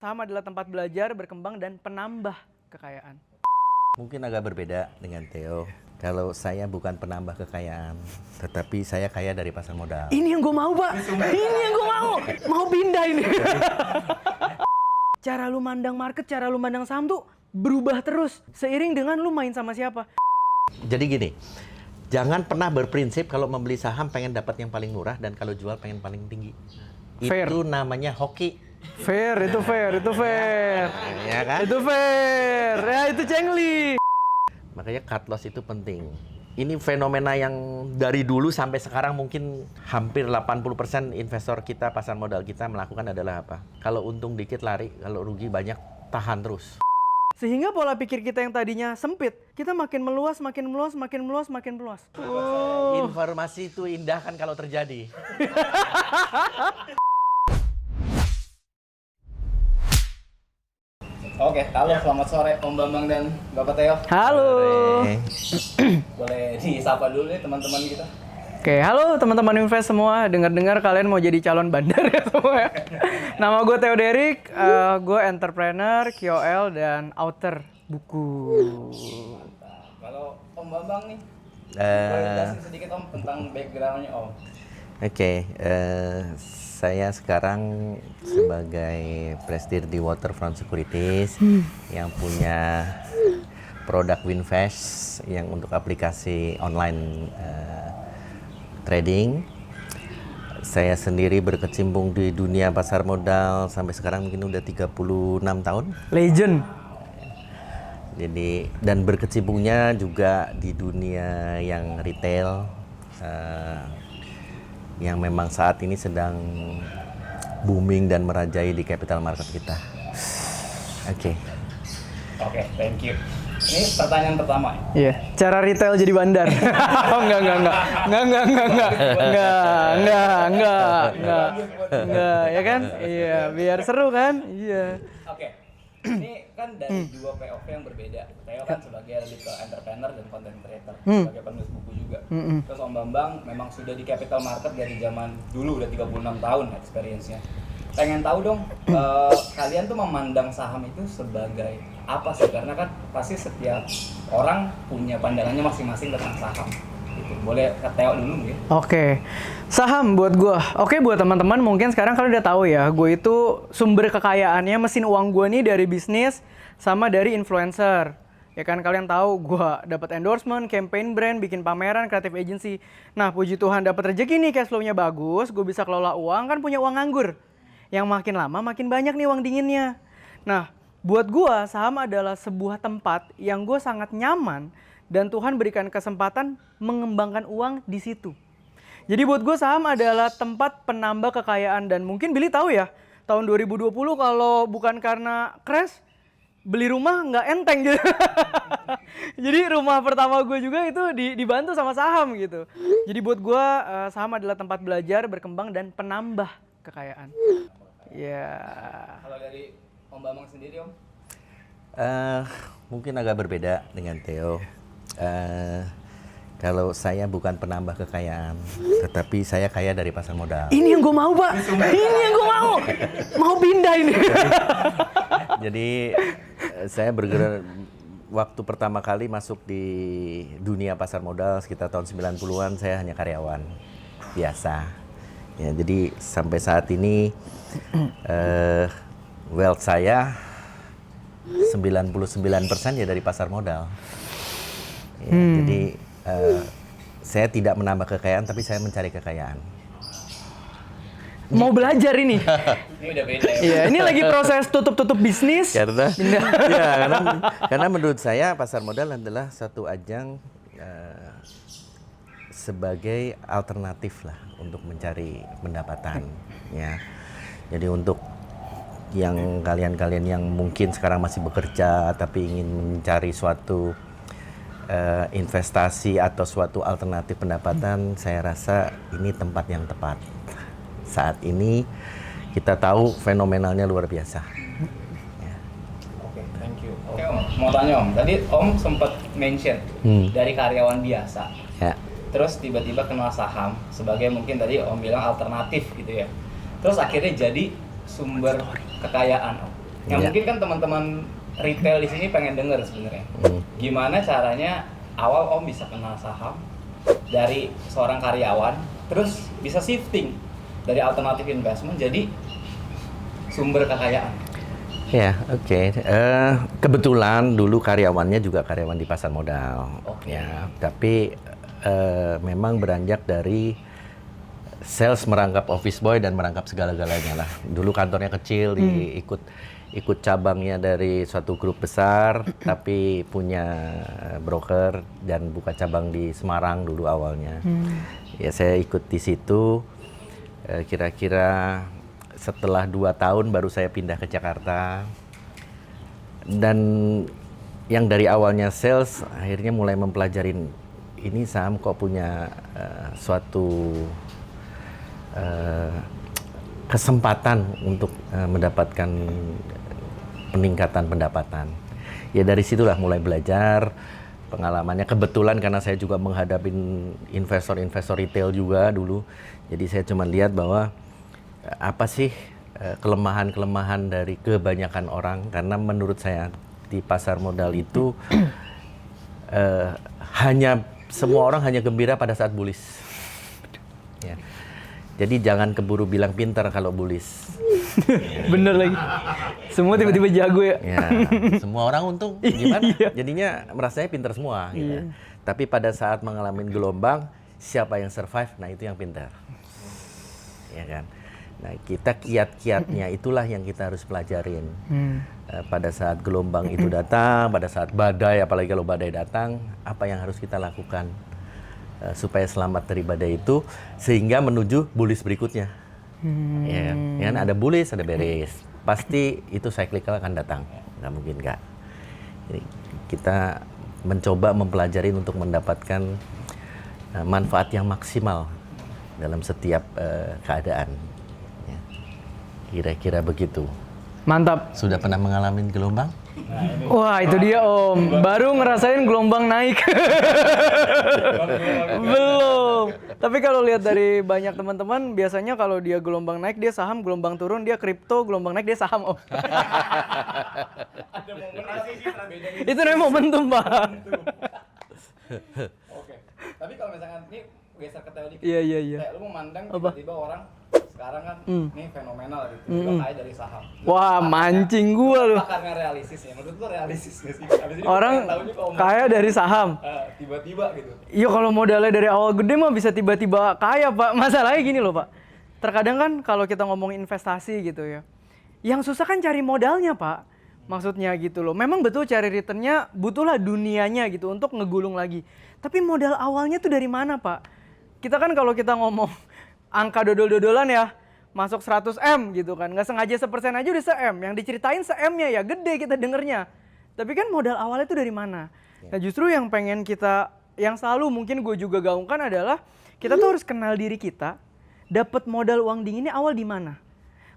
Saham adalah tempat belajar, berkembang, dan penambah kekayaan. Mungkin agak berbeda dengan Theo. Kalau saya bukan penambah kekayaan, tetapi saya kaya dari pasar modal. Ini yang gue mau, Pak. Ini yang gue mau. Mau pindah ini. Cara lu mandang market, cara lu mandang saham tuh berubah terus seiring dengan lu main sama siapa. Jadi gini, jangan pernah berprinsip kalau membeli saham pengen dapat yang paling murah dan kalau jual pengen paling tinggi. Fair. Itu namanya hoki. Fair, itu fair, itu fair. Ya kan? Itu fair. Ya, itu cengli. Makanya cut loss itu penting. Ini fenomena yang dari dulu sampai sekarang mungkin hampir 80% investor kita, pasar modal kita melakukan adalah apa? Kalau untung dikit lari, kalau rugi banyak tahan terus. Sehingga pola pikir kita yang tadinya sempit, kita makin meluas, makin meluas, makin meluas, makin meluas. Informasi itu indah kan kalau terjadi. Oke, halo, selamat sore Om Bambang dan Bapak Theo. Halo. Boleh disapa dulu nih teman-teman kita. Oke, halo teman-teman invest semua. Dengar-dengar kalian mau jadi calon bandar ya semua. Nama gue Theo Derek, gue entrepreneur, KOL, dan author buku. Mantap. Kalau Om Bambang nih, boleh jelasin sedikit Om tentang background-nya Om. Oke, saya sekarang sebagai presidir di Waterfront Securities yang punya produk Winvest yang untuk aplikasi online trading. Saya sendiri berkecimpung di dunia pasar modal sampai sekarang mungkin udah 36 tahun. Legend. Jadi dan berkecimpungnya juga di dunia yang retail. Yang memang saat ini sedang booming dan merajai di capital market kita. Oke. Oke, thank you. Ini pertanyaan pertama. Iya, cara retail jadi bandar. Oh, enggak, ya kan? Iya, biar seru kan? Iya. Oke, ini kan dari dua POV yang berbeda. Theo kan sebagai lead entrepreneur dan content creator, sebagai penulis buku juga. Terus Om Bambang memang sudah di capital market dari zaman dulu, udah 36 tahun experience-nya. Pengen tahu dong, kalian tuh memandang saham itu sebagai apa sih? Karena kan pasti setiap orang punya pandangannya masing-masing tentang saham. Gitu. Boleh ke Theo dulu mungkin? Oke, saham buat gue. Oke, buat teman-teman mungkin sekarang kalian udah tahu ya, gue itu sumber kekayaannya, mesin uang gue nih dari bisnis sama dari influencer. Ya kan kalian tahu gue dapat endorsement, campaign brand, bikin pameran, creative agency. Nah, puji Tuhan dapat rezeki nih, cash flow-nya bagus, gue bisa kelola uang, kan punya uang nganggur. Yang makin lama makin banyak nih uang dinginnya. Nah, buat gue saham adalah sebuah tempat yang gue sangat nyaman dan Tuhan berikan kesempatan mengembangkan uang di situ. Jadi buat gue saham adalah tempat penambah kekayaan dan mungkin Billy tahu ya, tahun 2020 kalau bukan karena crash, beli rumah nggak enteng gitu. Jadi rumah pertama gue juga itu dibantu sama saham gitu. Jadi buat gue saham adalah tempat belajar, berkembang, dan penambah kekayaan. Ya. Kalau dari Om Bambang sendiri Om? Mungkin agak berbeda dengan Theo. Kalau saya bukan penambah kekayaan, tetapi saya kaya dari pasar modal. Ini yang gue mau, Pak. Ini yang gue mau. Mau pindah ini. Jadi saya bergerak waktu pertama kali masuk di dunia pasar modal sekitar tahun 90-an, saya hanya karyawan biasa. Ya, jadi sampai saat ini wealth saya 99% ya dari pasar modal. Ya, jadi saya tidak menambah kekayaan, tapi saya mencari kekayaan. Mau belajar ini. Ini udah beda ya? Iya, ini lagi proses tutup bisnis. Karena menurut saya pasar modal adalah satu ajang sebagai alternatif lah untuk mencari pendapatan. Ya, jadi untuk yang kalian yang mungkin sekarang masih bekerja tapi ingin mencari suatu investasi atau suatu alternatif pendapatan, saya rasa ini tempat yang tepat. Saat ini kita tahu fenomenalnya luar biasa. Ya. Oke, thank you. Oke Om, mau tanya Om, tadi Om sempat mention dari karyawan biasa. Ya. Terus tiba-tiba kenal saham sebagai mungkin tadi Om bilang alternatif gitu ya. Terus akhirnya jadi sumber kekayaan Om. Yang Iya. mungkin kan teman-teman retail di sini pengen denger sebenarnya. Gimana caranya awal Om bisa kenal saham dari seorang karyawan, terus bisa shifting dari alternatif investment jadi sumber kekayaan. Ya, oke. Kebetulan dulu karyawannya juga karyawan di pasar modal. Oke. Ya, tapi memang beranjak dari sales merangkap office boy dan merangkap segala-galanya lah. Dulu kantornya kecil, ikut cabangnya dari suatu grup besar, tapi punya broker dan buka cabang di Semarang dulu awalnya. Ya, saya ikut di situ. Kira-kira setelah 2 tahun baru saya pindah ke Jakarta. Dan yang dari awalnya sales, akhirnya mulai mempelajarin ini saham kok punya suatu kesempatan untuk mendapatkan peningkatan pendapatan. Ya dari situlah mulai belajar, pengalamannya kebetulan karena saya juga menghadapi investor-investor retail juga dulu. Jadi saya cuma lihat bahwa apa sih kelemahan-kelemahan dari kebanyakan orang, karena menurut saya di pasar modal itu semua orang hanya gembira pada saat bullish. Ya. Jadi jangan keburu bilang pintar kalau bullish. Bener lagi. Semua tiba-tiba jago ya. Ya, semua orang untung, gimana? Jadinya merasanya pintar semua. Gitu. Tapi pada saat mengalami gelombang, siapa yang survive, nah itu yang pintar. Ya kan? Nah, kita kiat-kiatnya itulah yang kita harus pelajarin. Pada saat gelombang itu datang, pada saat badai, apalagi kalau badai datang, apa yang harus kita lakukan supaya selamat dari badai itu, sehingga menuju bullish berikutnya. Ya kan? Ada bullish, ada bearish. Pasti itu cyclical akan datang, nggak mungkin nggak. Jadi kita mencoba mempelajari untuk mendapatkan manfaat yang maksimal dalam setiap keadaan. Kira-kira begitu. Mantap. Sudah pernah mengalami gelombang? Wah, itu dia Om. Baru ngerasain gelombang naik. Belum. Tapi kalau lihat dari banyak teman-teman, biasanya kalau dia gelombang naik dia saham, gelombang turun dia kripto, gelombang naik dia saham, Om. Ada momen sih bedanya. Itu namanya momentum, Pak. Oke. Tapi kalau misalkan ini geser ke teori. Iya. Kayak lu memandang Apa? tiba-tiba orang sekarang kan ini fenomenal gitu. Tiba kaya dari saham. Wah, mancing gua loh. Karena realistisnya. Menurut lu realistis nggak sih? Habis ini Orang pengen tahu nih kalau kaya dari saham. tiba-tiba gitu. Iya, kalau modalnya dari awal gede mah bisa tiba-tiba kaya, Pak. Masalahnya gini loh, Pak. Terkadang kan kalau kita ngomongin investasi gitu ya, yang susah kan cari modalnya, Pak. Maksudnya gitu loh. Memang betul cari returnnya butuhlah dunianya gitu untuk ngegulung lagi. Tapi modal awalnya tuh dari mana, Pak? Kita kan kalau kita ngomong angka dodol-dodolan ya, masuk 100M gitu kan. Nggak sengaja 1% aja udah se-M. Yang diceritain se-M-nya ya gede kita dengernya. Tapi kan modal awalnya tuh dari mana? Nah justru yang pengen kita, yang selalu mungkin gue juga gaungkan adalah kita tuh harus kenal diri kita. Dapat modal uang dinginnya awal di mana?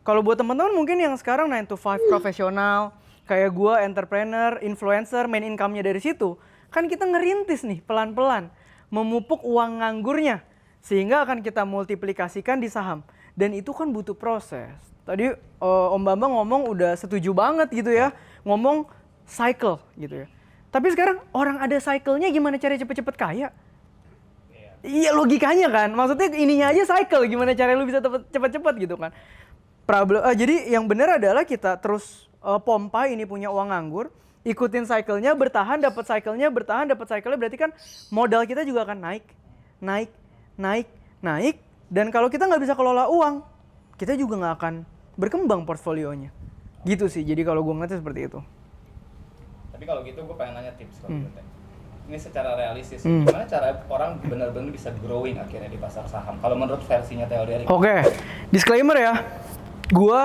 Kalau buat teman-teman mungkin yang sekarang 9 to 5 profesional, kayak gue entrepreneur, influencer, main income-nya dari situ, kan kita ngerintis nih pelan-pelan, memupuk uang nganggurnya, sehingga akan kita multiplikasikan di saham. Dan itu kan butuh proses. Tadi Om Bambang ngomong udah setuju banget gitu ya, ngomong cycle gitu ya. Tapi sekarang orang ada cycle-nya gimana cara cepet-cepet kaya? Iya logikanya kan, maksudnya ininya aja cycle, gimana cara lu bisa cepet-cepet gitu kan. Jadi yang benar adalah kita terus pompa ini punya uang nganggur, ikutin cycle-nya, bertahan dapat cycle-nya, bertahan dapat cycle-nya, berarti kan modal kita juga akan naik. Dan kalau kita nggak bisa kelola uang, kita juga nggak akan berkembang portfolionya. Gitu sih, jadi kalau gue ngeliatnya seperti itu. Tapi kalau gitu gue pengen nanya tips kalau gitu. Ini secara realistis, gimana cara orang benar-benar bisa growing akhirnya di pasar saham? Kalau menurut versinya Theo Derek. Oke, disclaimer ya, gue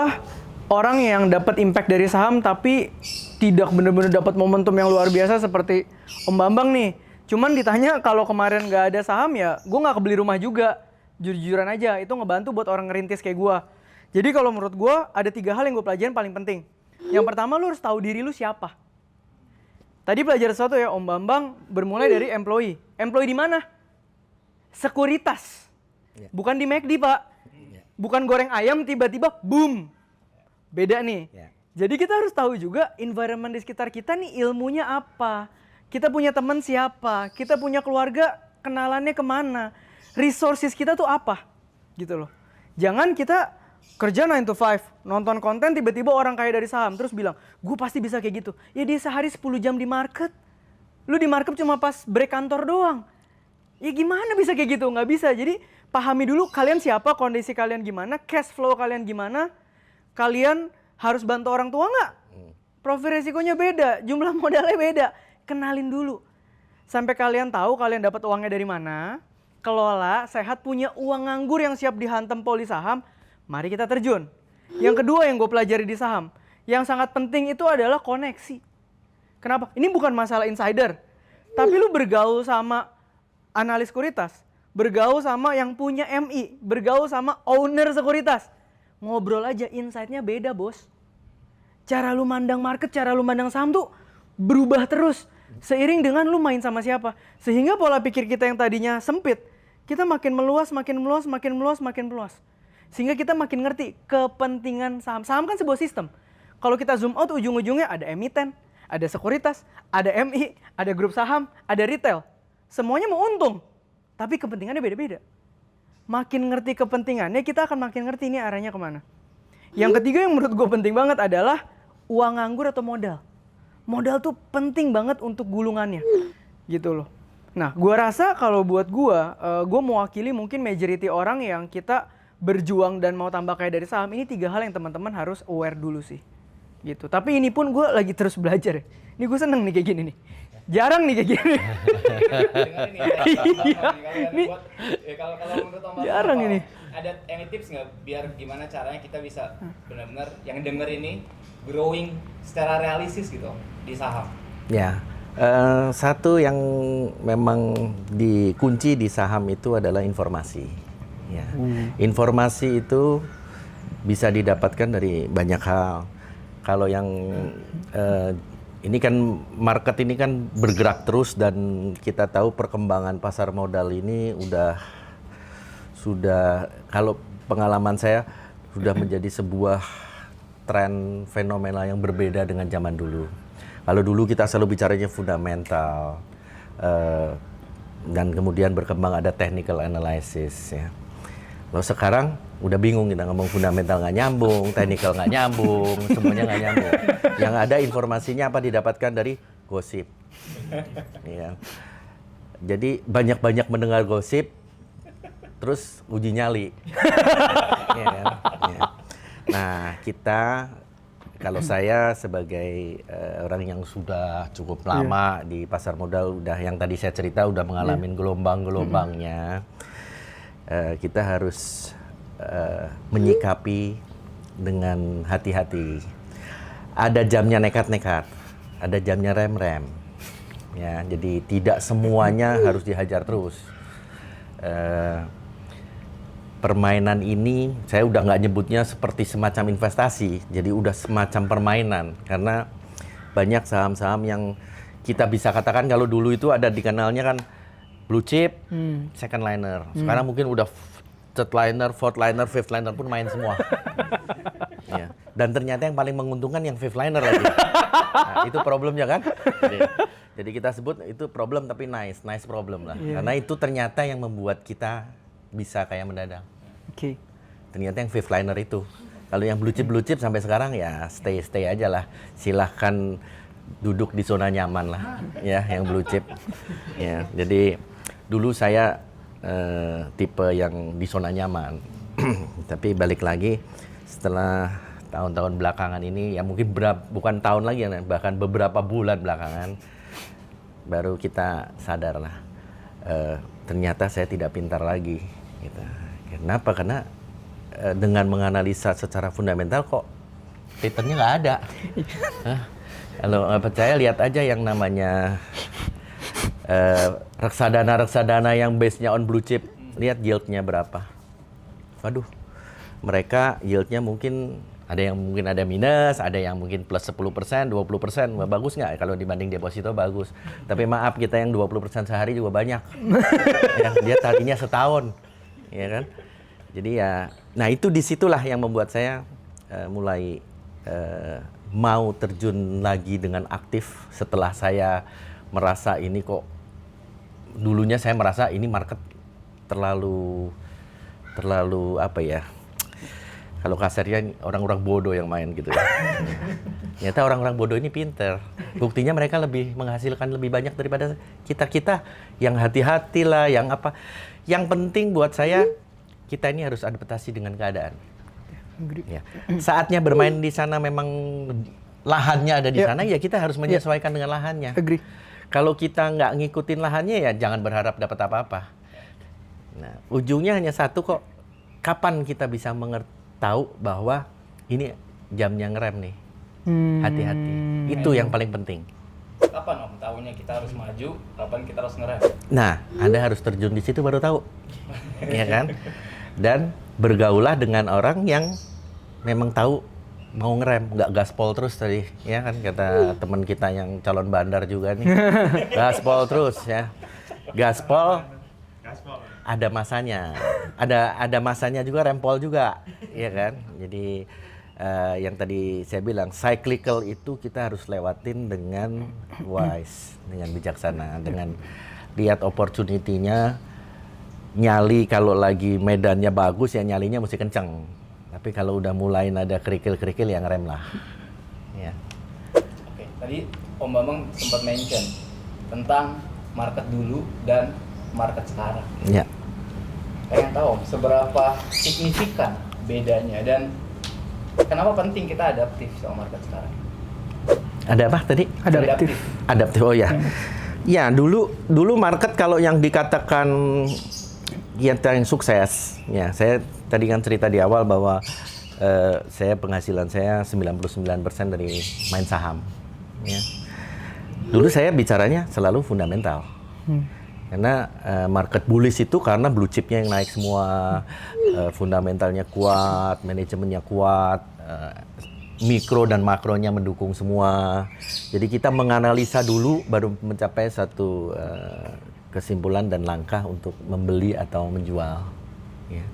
orang yang dapat impact dari saham tapi tidak benar-benar dapat momentum yang luar biasa seperti Om Bambang nih. Cuman ditanya kalau kemarin nggak ada saham ya, gue nggak kebeli rumah juga. Jujur-jujuran aja, itu ngebantu buat orang ngerintis kayak gue. Jadi kalau menurut gue ada 3 hal yang gue pelajarin paling penting. Yang pertama, lu harus tahu diri lu siapa. Tadi belajar sesuatu ya, Om Bambang bermulai dari employee. Employee di mana? Sekuritas. Bukan di McD, Pak. Bukan goreng ayam tiba-tiba boom. Beda nih. Jadi kita harus tahu juga environment di sekitar kita nih ilmunya apa. Kita punya teman siapa, kita punya keluarga kenalannya kemana, resources kita tuh apa, gitu loh. Jangan kita kerja 9 to 5, nonton konten tiba-tiba orang kaya dari saham, terus bilang, gue pasti bisa kayak gitu. Ya dia sehari 10 jam di market, lu di market cuma pas break kantor doang. Ya gimana bisa kayak gitu, nggak bisa. Jadi pahami dulu kalian siapa, kondisi kalian gimana, cash flow kalian gimana, kalian harus bantu orang tua nggak? Profil resikonya beda, jumlah modalnya beda. Kenalin dulu. Sampai kalian tahu kalian dapat uangnya dari mana, kelola, sehat, punya uang nganggur yang siap dihantam poli saham, mari kita terjun. Yang kedua yang gue pelajari di saham, yang sangat penting itu adalah koneksi. Kenapa? Ini bukan masalah insider, tapi lu bergaul sama analis sekuritas, bergaul sama yang punya MI, bergaul sama owner sekuritas. Ngobrol aja, insight-nya beda bos. Cara lu mandang market, cara lu mandang saham tuh berubah terus. Seiring dengan lu main sama siapa. Sehingga pola pikir kita yang tadinya sempit, kita makin meluas, makin meluas, makin meluas, makin meluas. Sehingga kita makin ngerti kepentingan saham. Saham kan sebuah sistem. Kalau kita zoom out, ujung-ujungnya ada emiten, ada sekuritas, ada MI, ada grup saham, ada retail. Semuanya mau untung, tapi kepentingannya beda-beda. Makin ngerti kepentingannya, kita akan makin ngerti ini arahnya kemana. Yang ketiga yang menurut gue penting banget adalah uang nganggur atau modal. Modal tuh penting banget untuk gulungannya, gitu loh. Nah, gue rasa kalau buat gue mewakili mungkin majority orang yang kita berjuang dan mau tambah kaya dari saham. Ini 3 hal yang teman-teman harus aware dulu sih, gitu. Tapi ini pun gue lagi terus belajar ya. Ini gue seneng nih kayak gini nih. Jarang nih kayak gini. Kalau menurut Om Jarang ini. Ada any tips nggak biar gimana caranya kita bisa benar-benar yang denger ini growing secara realistis gitu di saham? Ya, satu yang memang dikunci di saham itu adalah informasi. Ya. Informasi itu bisa didapatkan dari banyak hal. Kalau yang ini kan market ini kan bergerak terus dan kita tahu perkembangan pasar modal ini sudah kalau pengalaman saya sudah menjadi sebuah tren fenomena yang berbeda dengan zaman dulu. Kalau dulu kita selalu bicaranya fundamental dan kemudian berkembang ada technical analysis ya. Lalu sekarang udah bingung kita ngomong fundamental nggak nyambung, technical nggak nyambung, semuanya nggak nyambung. Yang ada informasinya apa didapatkan dari gosip. Ya. Jadi banyak-banyak mendengar gosip, terus uji nyali. Ya, ya. Nah kita, kalau saya sebagai orang yang sudah cukup lama di pasar modal, udah yang tadi saya cerita udah mengalami gelombang-gelombangnya, kita harus menyikapi dengan hati-hati. Ada jamnya nekat-nekat, ada jamnya rem-rem. Ya, jadi tidak semuanya harus dihajar terus. Permainan ini saya udah nggak nyebutnya seperti semacam investasi, jadi udah semacam permainan karena banyak saham-saham yang kita bisa katakan kalau dulu itu ada di kanalnya kan blue chip, second liner. Sekarang mungkin udah third liner, fourth liner, fifth liner pun main semua. Ya. Dan ternyata yang paling menguntungkan yang fifth liner lagi. Nah, itu problemnya kan? Jadi kita sebut itu problem tapi nice problem lah. Karena itu ternyata yang membuat kita bisa kayak mendadak. Oke. Ternyata yang fifth liner itu. Kalau yang blue chip sampai sekarang ya stay aja lah. Silahkan duduk di zona nyaman lah, ya yang blue chip. Ya, jadi dulu saya tipe yang di zona nyaman. Tapi balik lagi setelah tahun-tahun belakangan ini, ya mungkin bukan tahun lagi, bahkan beberapa bulan belakangan, baru kita sadar lah. Ternyata saya tidak pintar lagi. Gitu. Kenapa? Karena dengan menganalisa secara fundamental kok returnnya nggak ada. Kalau nggak percaya lihat aja yang namanya reksadana yang base-nya on blue chip, lihat yield-nya berapa. Waduh, mereka yield-nya mungkin ada minus, ada yang mungkin plus 10%, 20%. Wah, bagus nggak? Kalau dibanding deposito bagus. Tapi maaf, kita yang 20% sehari juga banyak. Ya, dia tadinya setahun. Ya kan? Jadi ya, nah itu disitulah yang membuat saya mulai mau terjun lagi dengan aktif setelah saya merasa ini kok, dulunya saya merasa ini market terlalu apa ya, kalau kasarnya orang-orang bodoh yang main gitu ya. Ternyata orang-orang bodoh ini pinter. Buktinya mereka lebih menghasilkan lebih banyak daripada kita yang hati-hati lah, yang apa. Yang penting buat saya, kita ini harus adaptasi dengan keadaan. Ya. Saatnya bermain di sana memang lahannya ada di sana, ya kita harus menyesuaikan dengan lahannya. Agree. Kalau kita nggak ngikutin lahannya, ya jangan berharap dapat apa-apa. Nah, ujungnya hanya satu kok. Kapan kita bisa tahu bahwa ini jamnya ngerem nih? Hati-hati. Itu yang paling penting. Kapan Om tahunya kita harus maju, kapan kita harus ngerem? Nah, Anda harus terjun di situ baru tahu. Ya kan? Dan bergaulah dengan orang yang memang tahu mau ngerem, nggak gaspol terus tadi, ya kan kata teman kita yang calon bandar juga nih. Gaspol terus ya. Gaspol ada masanya. Ada masanya juga, rempol juga, ya kan? Jadi yang tadi saya bilang cyclical itu kita harus lewatin dengan wise, dengan bijaksana, dengan lihat opportunity-nya. Nyali kalau lagi medannya bagus ya nyalinya mesti kenceng. Tapi kalau udah mulai ada kerikil-kerikil ya ngerem lah. Ya. Oke, tadi Om Bambang sempat mention tentang market dulu dan market sekarang. Ya. Pengen tahu Om, seberapa signifikan bedanya dan kenapa penting kita adaptif sama market sekarang? Ada apa tadi? Adaptif. Adaptif. Oh ya. Ya, dulu market kalau yang dikatakan yang sukses, ya saya tadi kan cerita di awal bahwa saya penghasilan saya 99% dari main saham. Ya. Dulu saya bicaranya selalu fundamental. Karena market bullish itu karena blue chipnya yang naik semua, fundamentalnya kuat, manajemennya kuat, mikro dan makronya mendukung semua. Jadi kita menganalisa dulu baru mencapai satu kesimpulan dan langkah untuk membeli atau menjual. Ya.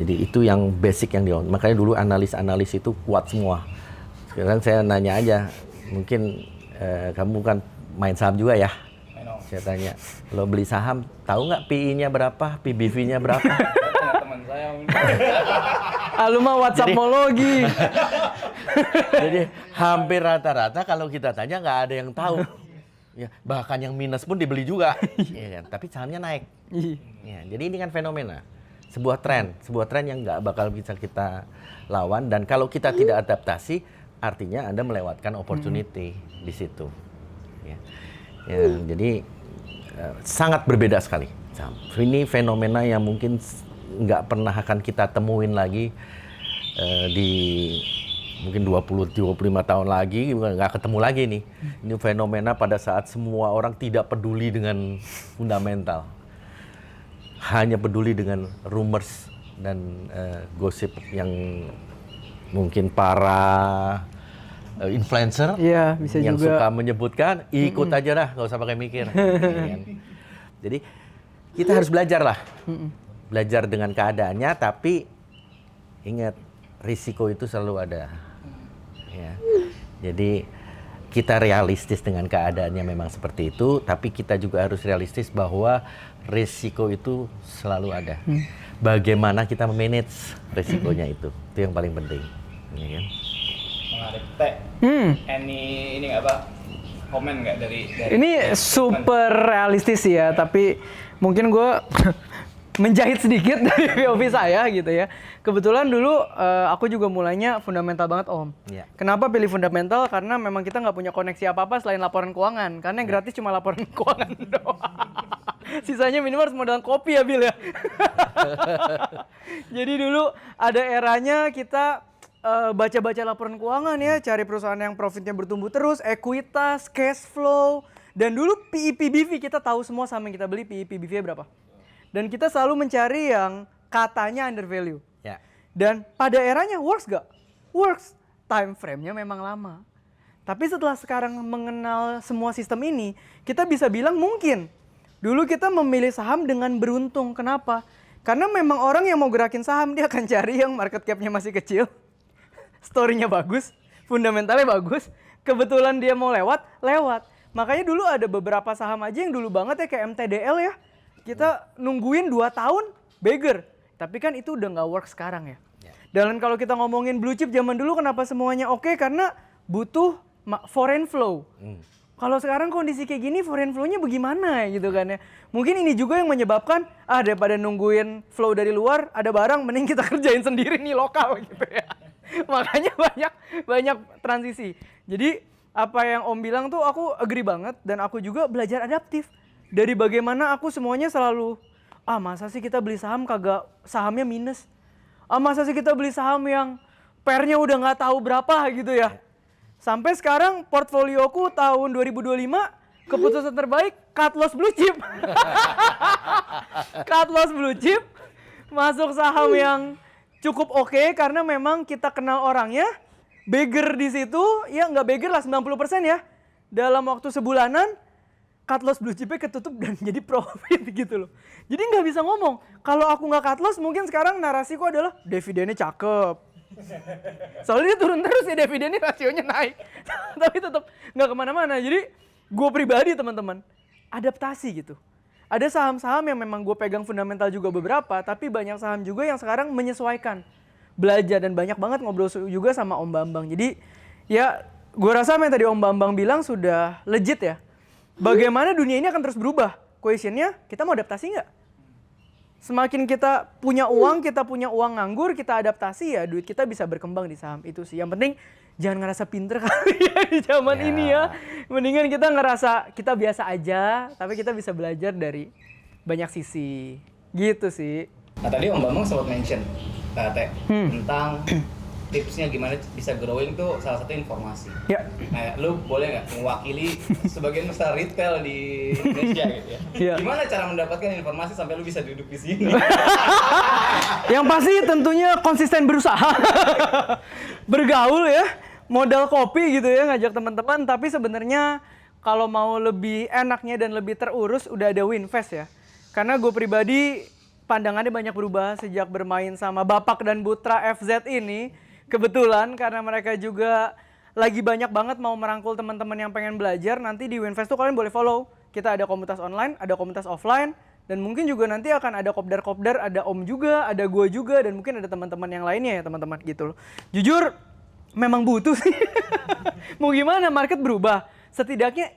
Jadi itu yang basic yang dia. Makanya dulu analis itu kuat semua. Sekarang saya nanya aja, mungkin kamu kan main saham juga ya? Saya tanya, lo beli saham, tahu nggak PI-nya berapa, PBV-nya berapa? Teman saya. Lu mah WhatsAppmologi. Jadi hampir rata-rata kalau kita tanya nggak ada yang tahu. Ya, bahkan yang minus pun dibeli juga. Ya, kan? Tapi sahamnya naik. Ya, jadi ini kan fenomena, sebuah tren yang nggak bakal bisa kita lawan. Dan kalau kita tidak adaptasi, artinya Anda melewatkan opportunity di situ. Ya. Ya, jadi sangat berbeda sekali. Ini fenomena yang mungkin nggak pernah akan kita temuin lagi di mungkin 20-25 tahun lagi, nggak ketemu lagi nih. Ini fenomena pada saat semua orang tidak peduli dengan fundamental, hanya peduli dengan rumors dan gosip yang mungkin para influencer bisa yang juga suka menyebutkan, ikut aja lah, nggak usah pakai mikir. Jadi kita harus belajar lah, belajar dengan keadaannya, tapi ingat risiko itu selalu ada. Ya. Jadi kita realistis dengan keadaannya memang seperti itu, tapi kita juga harus realistis bahwa risiko itu selalu ada. Bagaimana kita memanage risikonya itu yang paling penting. Ya kan? Menarik. Teh. Ini apa? Komen nggak dari Ini super realistis ya, tapi mungkin gue menjahit sedikit dari POV saya gitu ya. Kebetulan dulu aku juga mulainya fundamental banget Om. Ya. Kenapa pilih fundamental? Karena memang kita nggak punya koneksi apa-apa selain laporan keuangan. Karena yang gratis cuma laporan keuangan doang. Sisanya minimal harus modal kopi ya Bil ya. Jadi dulu ada eranya kita baca-baca laporan keuangan ya, cari perusahaan yang profitnya bertumbuh terus, ekuitas, cash flow. Dan dulu PI/PBV kita tahu semua saham yang kita beli PI/PBV berapa. Dan kita selalu mencari yang katanya under value. Ya. Dan pada eranya works gak? Works. Time frame-nya memang lama. Tapi setelah sekarang mengenal semua sistem ini, kita bisa bilang mungkin. Dulu kita memilih saham dengan beruntung. Kenapa? Karena memang orang yang mau gerakin saham, dia akan cari yang market cap-nya masih kecil, story-nya bagus, fundamentalnya bagus, kebetulan dia mau lewat. Makanya dulu ada beberapa saham aja yang dulu banget ya kayak MTDL ya. Kita nungguin 2 tahun, beggar. Tapi kan itu udah nggak work sekarang ya. Dan kalau kita ngomongin blue chip zaman dulu kenapa semuanya oke? Karena butuh foreign flow. Kalau sekarang kondisi kayak gini foreign flow-nya bagaimana gitu kan ya. Mungkin ini juga yang menyebabkan daripada nungguin flow dari luar, ada barang mending kita kerjain sendiri nih lokal gitu ya. Makanya banyak transisi. Jadi apa yang Om bilang tuh aku agree banget dan aku juga belajar adaptif. Dari bagaimana aku semuanya selalu masa sih kita beli saham kagak sahamnya minus. Masa sih kita beli saham yang pairnya udah nggak tahu berapa gitu ya. Sampai sekarang portfolioku tahun 2025 keputusan terbaik cut loss blue chip. Cut loss blue chip masuk saham yang cukup oke karena memang kita kenal orangnya. Beggar di situ ya nggak beggar lah 90% ya. Dalam waktu sebulanan cut loss blue chip-nya ketutup dan jadi profit gitu loh. Jadi nggak bisa ngomong. Kalau aku nggak cut loss mungkin sekarang narasiku adalah dividennya cakep. Soalnya dia turun terus ya dividennya rasionya naik. Tapi tetap nggak kemana-mana. Jadi gue pribadi teman-teman adaptasi gitu. Ada saham-saham yang memang gue pegang fundamental juga beberapa. Tapi banyak saham juga yang sekarang menyesuaikan. Belajar dan banyak banget ngobrol juga sama Om Bambang. Jadi ya gue rasa yang tadi Om Bambang bilang sudah legit ya. Bagaimana dunia ini akan terus berubah. Questionnya kita mau adaptasi nggak? Semakin kita punya uang nganggur, kita adaptasi ya duit kita bisa berkembang di saham itu sih. Yang penting jangan ngerasa pinter kali ya di zaman ini ya. Mendingan kita ngerasa kita biasa aja, tapi kita bisa belajar dari banyak sisi. Gitu sih. Nah tadi Om Bambang sempat mention tentang tipsnya gimana bisa growing tuh salah satu informasi. Ya. Nah, lu boleh nggak mewakili sebagian besar retail di Indonesia gitu ya? Ya. Gimana cara mendapatkan informasi sampai lu bisa duduk di sini? Yang pasti tentunya konsisten berusaha. Bergaul ya, modal kopi gitu ya ngajak teman-teman, tapi sebenarnya kalau mau lebih enaknya dan lebih terurus udah ada Winvest ya. Karena gue pribadi pandangannya banyak berubah sejak bermain sama Bapak dan Putra FZ ini. Kebetulan karena mereka juga lagi banyak banget mau merangkul teman-teman yang pengen belajar. Nanti di Winvest tuh kalian boleh follow. Kita ada komunitas online, ada komunitas offline. Dan mungkin juga nanti akan ada kopdar-kopdar, ada Om juga, ada gue juga. Dan mungkin ada teman-teman yang lainnya ya teman-teman gitu loh. Jujur memang butuh sih. Mau gimana, market berubah. Setidaknya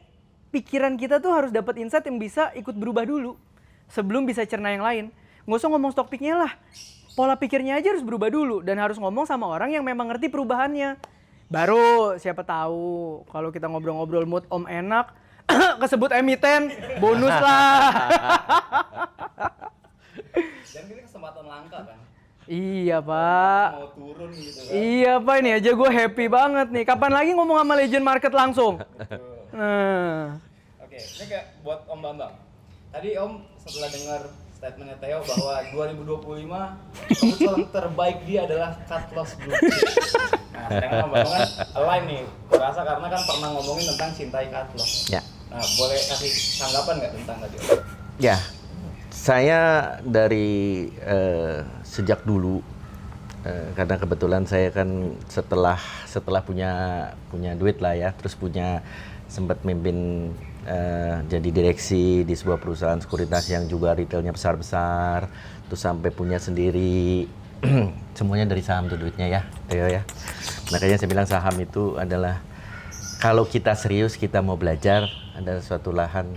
pikiran kita tuh harus dapat insight yang bisa ikut berubah dulu. Sebelum bisa cerna yang lain. Nggak usah ngomong stock pick-nya lah. Pola pikirnya aja harus berubah dulu dan harus ngomong sama orang yang memang ngerti perubahannya. Baru siapa tahu kalau kita ngobrol-ngobrol mood Om enak, kesebut emiten, bonus lah. Dan ini kesempatan langka kan? Iya Pak. Mau turun gitu kan? Iya Pak, ini aja gue happy banget nih. Kapan lagi ngomong sama legend market langsung? Nah. Oke, ini kayak buat Om Bambang. Tadi Om setelah dengar statementnya Theo bahwa 2025 kebetulan terbaik dia adalah cut loss blue chip. Nah, sekarang Om Bambang kan align nih, gue rasa karena kan pernah ngomongin tentang cintai cut loss. Ya. Nah, boleh kasih tanggapan nggak tentang tadi Om? Ya, saya dari sejak dulu karena kebetulan saya kan setelah punya duit lah ya, terus sempat mimpin jadi direksi di sebuah perusahaan sekuritas yang juga retailnya besar-besar, terus sampai punya sendiri. Semuanya dari saham tuh duitnya ya, Theo ya. Makanya saya bilang saham itu adalah kalau kita serius, kita mau belajar, ada suatu lahan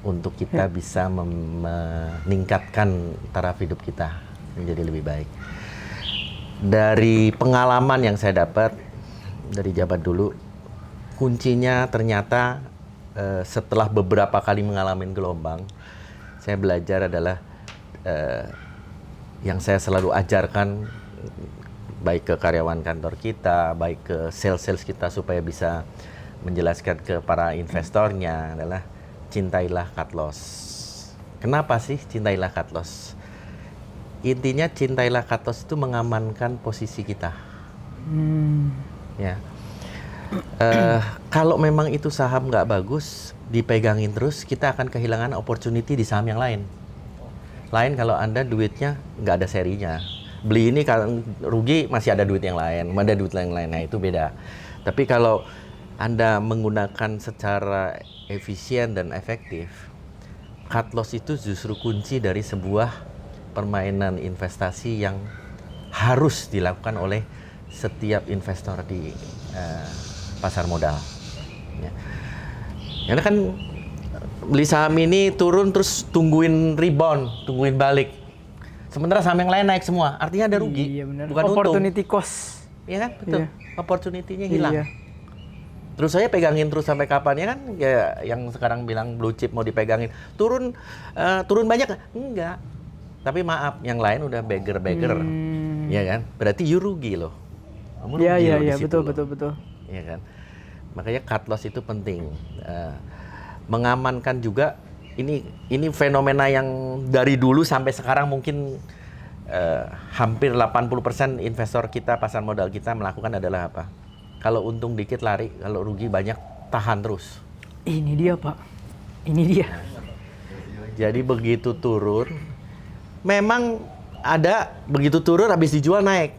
untuk kita bisa meningkatkan taraf hidup kita menjadi lebih baik. Dari pengalaman yang saya dapat dari jabat dulu, kuncinya ternyata setelah beberapa kali mengalami gelombang, saya belajar adalah yang saya selalu ajarkan baik ke karyawan kantor kita, baik ke sales kita supaya bisa menjelaskan ke para investornya adalah cintailah cut loss. Kenapa sih cintailah cut loss? Intinya cintailah cut loss itu mengamankan posisi kita. Ya. Kalau memang itu saham nggak bagus, dipegangin terus, kita akan kehilangan opportunity di saham yang lain. Lain kalau Anda duitnya nggak ada serinya, beli ini kalau rugi masih ada duit yang lain, ada duit yang lain, nah itu beda. Tapi kalau Anda menggunakan secara efisien dan efektif, cut loss itu justru kunci dari sebuah permainan investasi yang harus dilakukan oleh setiap investor di pasar modal. Ya. Karena kan beli saham ini turun terus tungguin rebound, tungguin balik. Sementara saham yang lain naik semua, artinya ada rugi, Iya benar. bukan untung. Opportunity cost. Iya kan, betul. Iya. Opportunity-nya hilang. Iya. Terus saya pegangin terus sampai kapan ya kan? Ya, yang sekarang bilang blue chip mau dipegangin, turun banyak? Enggak. Tapi maaf, yang lain udah beggar, ya kan? Berarti you rugi loh. Kamu rugi Iya loh di situ betul loh. betul. Iya kan? Makanya cut loss itu penting. Mengamankan juga ini fenomena yang dari dulu sampai sekarang mungkin hampir 80% investor kita, pasar modal kita melakukan adalah apa? Kalau untung dikit lari, kalau rugi banyak tahan terus. Ini dia Pak, ini dia. Jadi begitu turun, memang ada begitu turun habis dijual naik.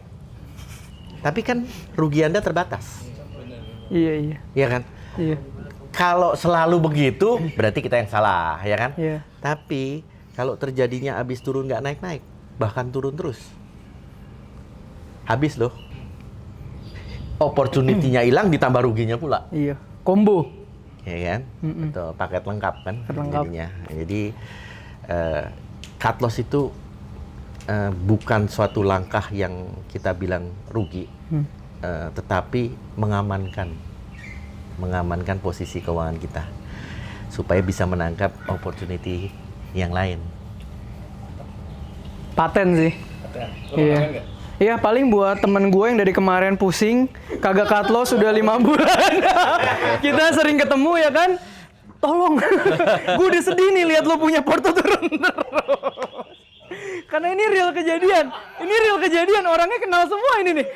Tapi kan rugi Anda terbatas. Iya. Iya kan? Iya. Kalau selalu begitu, berarti kita yang salah, ya kan? Iya. Tapi kalau terjadinya habis turun nggak naik-naik, bahkan turun terus, habis loh. Opportunity-nya hilang, ditambah ruginya pula. Iya. Combo. Ya kan? Betul, paket lengkap kan? Paket lengkap. Jadinya. Jadi cut loss itu bukan suatu langkah yang kita bilang rugi, tetapi mengamankan posisi keuangan kita supaya bisa menangkap opportunity yang lain. Paten sih. Lo Iya. kemarin nggak? Iya, paling buat temen gue yang dari kemarin pusing, kagak cut loss sudah 5 bulan. Kita sering ketemu ya kan? Tolong, gue udah sedih nih lihat lo punya porto turun terus. Karena ini real kejadian. Ini real kejadian, orangnya kenal semua ini nih.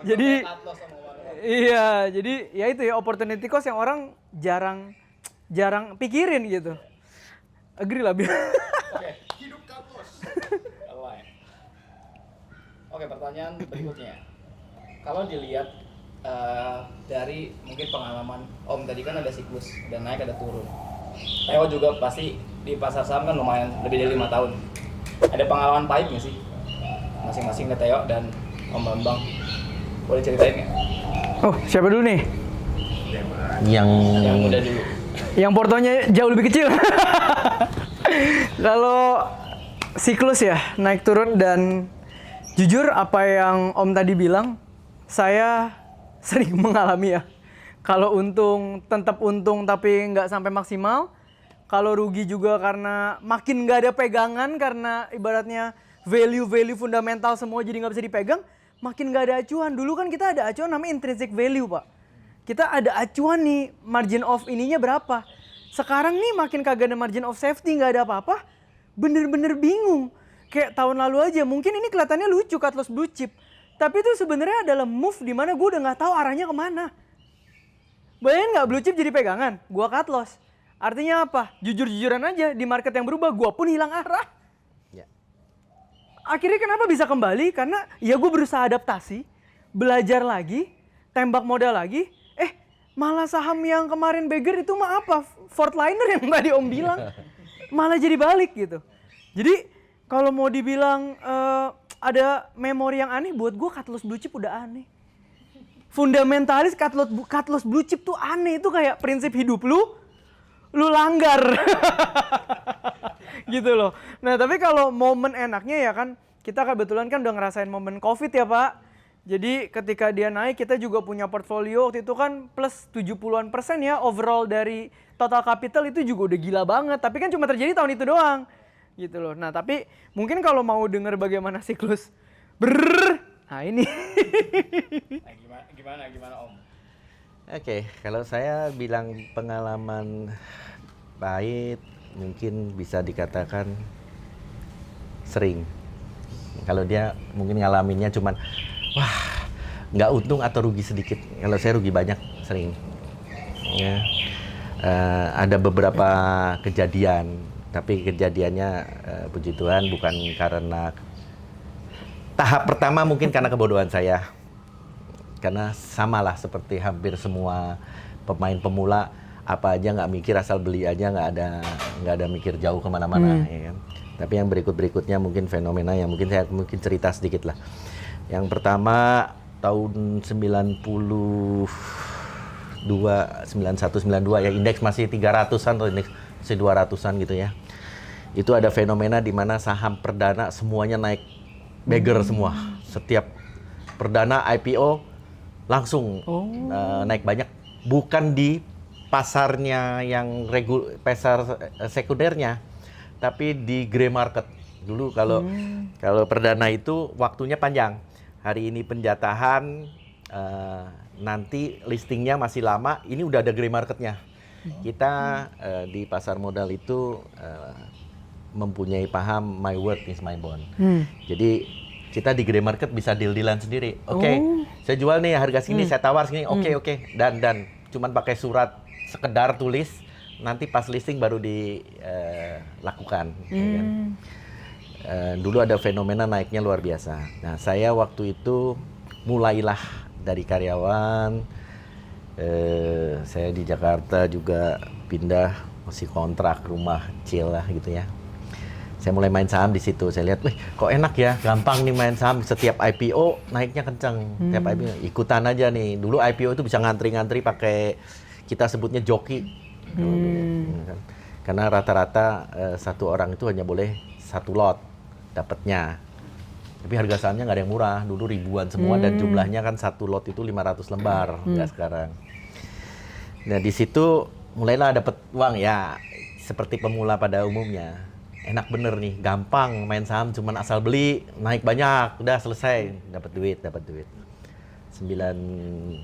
Jadi, iya, jadi ya itu ya opportunity cost yang orang jarang pikirin gitu. Agree lah, Bil. Align. Oke, pertanyaan berikutnya. Kalau dilihat dari mungkin pengalaman Om tadi kan ada siklus, ada naik ada turun. Theo juga pasti di pasar saham kan lumayan lebih dari 5 tahun. Ada pengalaman pahit nggak sih? Masing-masing ke Theo dan Om Bambang. Boleh ceritain nggak? Oh, siapa dulu nih? Yang Yang udah dulu. Yang portonya jauh lebih kecil. Kalau siklus ya, naik turun, dan jujur apa yang Om tadi bilang, saya sering mengalami ya. Kalau untung, tetap untung tapi nggak sampai maksimal. Kalau rugi juga karena makin nggak ada pegangan, karena ibaratnya value fundamental semua jadi nggak bisa dipegang, makin nggak ada acuan. Dulu kan kita ada acuan namanya intrinsic value, Pak. Kita ada acuan nih, margin of ininya berapa. Sekarang nih makin kagak ada margin of safety, nggak ada apa-apa, bener-bener bingung. Kayak tahun lalu aja, mungkin ini kelihatannya lucu cut loss blue chip, tapi itu sebenarnya adalah move di mana gue udah nggak tahu arahnya kemana. Bayangin nggak blue chip jadi pegangan, gue cut loss. Artinya apa? Jujur-jujuran aja, di market yang berubah, gue pun hilang arah. Ya. Akhirnya kenapa bisa kembali? Karena ya gue berusaha adaptasi, belajar lagi, tembak modal lagi. Malah saham yang kemarin beggar itu mah apa? Fortliner yang tadi Om bilang. Malah jadi balik gitu. Jadi kalau mau dibilang ada memori yang aneh, buat gue cut loss blue chip udah aneh. Fundamentalis cut loss blue chip tuh aneh. Itu kayak prinsip hidup lu langgar. Gitu loh. Nah tapi kalau momen enaknya ya kan, kita kebetulan kan udah ngerasain momen COVID ya Pak. Jadi ketika dia naik, kita juga punya portfolio waktu itu kan plus 70-an% ya overall dari total capital, itu juga udah gila banget. Tapi kan cuma terjadi tahun itu doang. Gitu loh. Nah tapi mungkin kalau mau denger bagaimana siklus nah ini. Nah, gimana Om? Oke, kalau saya bilang pengalaman pahit, mungkin bisa dikatakan sering. Kalau dia mungkin ngalaminnya cuman, wah, nggak untung atau rugi sedikit. Kalau saya rugi banyak, sering. Ya. Ada beberapa kejadian, Tapi kejadiannya puji Tuhan bukan karena tahap pertama, mungkin karena kebodohan saya. Karena samalah seperti hampir semua pemain pemula, apa aja nggak mikir, asal beli aja, nggak ada mikir jauh kemana-mana. Ya kan? Tapi yang berikutnya mungkin fenomena yang mungkin saya cerita sedikit lah. Yang pertama tahun 91, 92 ya, indeks masih 300-an atau indeks masih 200-an gitu ya. Itu ada fenomena di mana saham perdana semuanya naik beggar semua. Setiap perdana IPO langsung naik banyak, bukan di pasarnya yang pasar sekundernya, tapi di grey market. Dulu kalau perdana itu waktunya panjang. Hari ini penjatahan, nanti listingnya masih lama, ini udah ada grey marketnya. Kita di pasar modal itu mempunyai paham my word is my bond. Jadi kita di grey market bisa deal-dealan sendiri. Oke, saya jual nih harga segini, saya tawar segini. Oke. Dan cuman pakai surat sekedar tulis, nanti pas listing baru dilakukan. Ya kan? Dulu ada fenomena naiknya luar biasa. Nah, saya waktu itu mulailah dari karyawan. Saya di Jakarta juga pindah, masih kontrak rumah kecil lah gitu ya. Saya mulai main saham di situ. Saya lihat, kok enak ya, gampang nih main saham. Setiap IPO naiknya kencang. Setiap IPO ikutan aja nih. Dulu IPO itu bisa ngantri-ngantri pakai, kita sebutnya joki. Karena rata-rata satu orang itu hanya boleh satu lot dapatnya. Tapi harga sahamnya nggak ada yang murah. Dulu ribuan semua dan jumlahnya kan satu lot itu 500 lembar. Nggak sekarang. Nah di situ mulailah dapat uang ya. Seperti pemula pada umumnya. Enak bener nih, gampang main saham, cuman asal beli, naik banyak, udah selesai, dapat duit. 98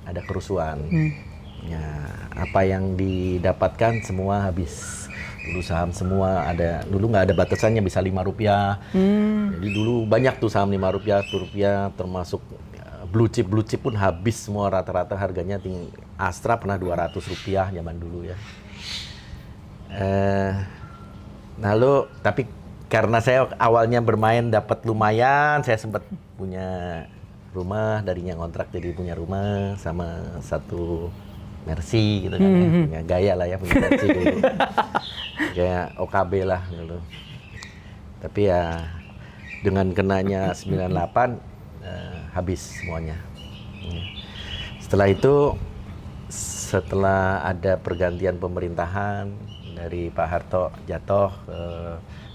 ada kerusuhan. Ya, apa yang didapatkan semua habis. Dulu saham semua ada, dulu nggak ada batasannya, bisa Rp5. Jadi dulu banyak tuh saham Rp5, Rp10, termasuk blue chip pun habis semua, rata-rata harganya tinggi. Astra pernah Rp200 zaman dulu ya. Lalu tapi karena saya awalnya bermain dapat lumayan, saya sempat punya rumah, darinya ngontrak jadi punya rumah sama satu Mercy gitu kan ya. Punya gaya lah ya, punya Mercy dulu. Kayak OKB lah gitu. Tapi ya dengan kenanya 98 habis semuanya. Setelah itu, setelah ada pergantian pemerintahan dari Pak Harto jatuh ke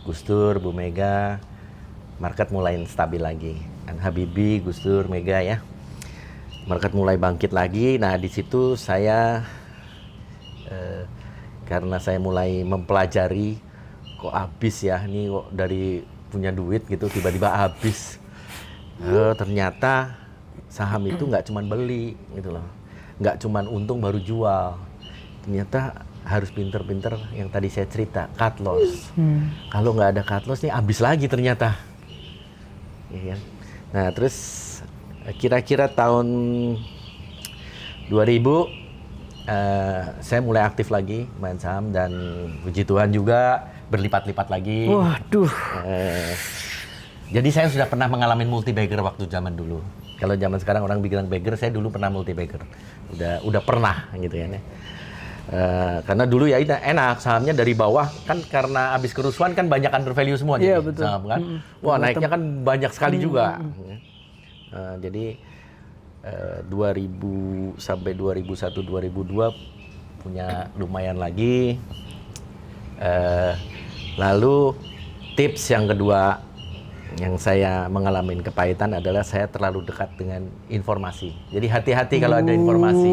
Gus Dur, Bu Mega, market mulai stabil lagi. Dan Habibie, Gus Dur, Mega ya, market mulai bangkit lagi. Nah di situ saya karena saya mulai mempelajari, kok habis ya, ini kok dari punya duit gitu tiba-tiba habis. Ternyata saham itu nggak cuma beli gitu loh, nggak cuma untung baru jual. Ternyata harus pinter-pinter yang tadi saya cerita, cut loss. Kalau nggak ada cut loss nih habis lagi ternyata. Ya, nah terus kira-kira tahun 2000 saya mulai aktif lagi main saham dan puji Tuhan juga berlipat-lipat lagi. Waduh. Jadi saya sudah pernah mengalami multi bagger waktu zaman dulu. Kalau zaman sekarang orang bilang bagger, saya dulu pernah multi bagger. Udah pernah gitu ya. Karena dulu ya enak sahamnya dari bawah kan, karena habis kerusuhan kan banyak under value semua. Iya, jadi betul. saham kan. Wah naiknya kan banyak sekali juga. Jadi 2000 sampai 2001 2002 punya lumayan lagi. Lalu tips yang kedua yang saya mengalami kepahitan adalah saya terlalu dekat dengan informasi. Jadi hati-hati kalau ada informasi.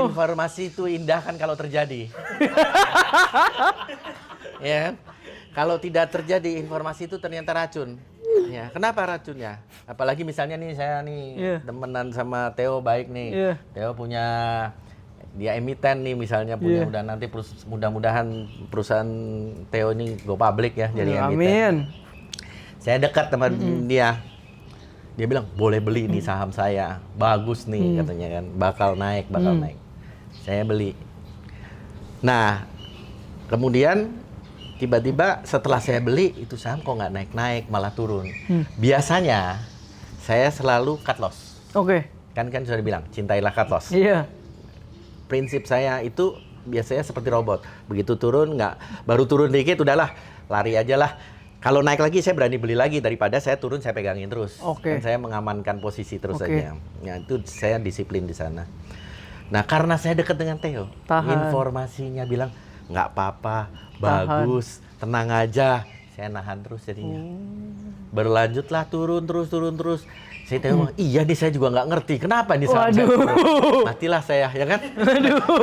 Informasi itu indah kan kalau terjadi. Ya, kalau tidak terjadi informasi itu ternyata racun. Ya, kenapa racunnya? Apalagi misalnya nih saya nih temenan sama Theo baik nih. Theo punya, dia emiten nih misalnya, punya udah nanti mudah-mudahan perusahaan Theo ini go public ya, jadi emiten. Amin. Saya dekat sama dia. Dia bilang boleh beli nih saham saya, bagus nih katanya kan, bakal naik. Saya beli. Nah, kemudian tiba-tiba setelah saya beli, itu saham kok nggak naik-naik, malah turun. Biasanya saya selalu cut loss. Oke. Kan sudah bilang, cintailah cut loss. Iya. Prinsip saya itu biasanya seperti robot. Begitu turun, baru turun dikit, udahlah, lari aja lah. Kalau naik lagi, saya berani beli lagi. Daripada saya turun, saya pegangin terus. Oke. Dan saya mengamankan posisi terus Oke. saja. Ya, itu saya disiplin di sana. Nah, karena saya dekat dengan Theo, Tahan. informasinya bilang, nggak apa-apa, bagus, tenang aja. Saya nahan terus jadinya. Berlanjutlah turun terus. Saya tengok, iya nih saya juga nggak ngerti. Kenapa nih saham saya turun? Matilah saya, ya kan?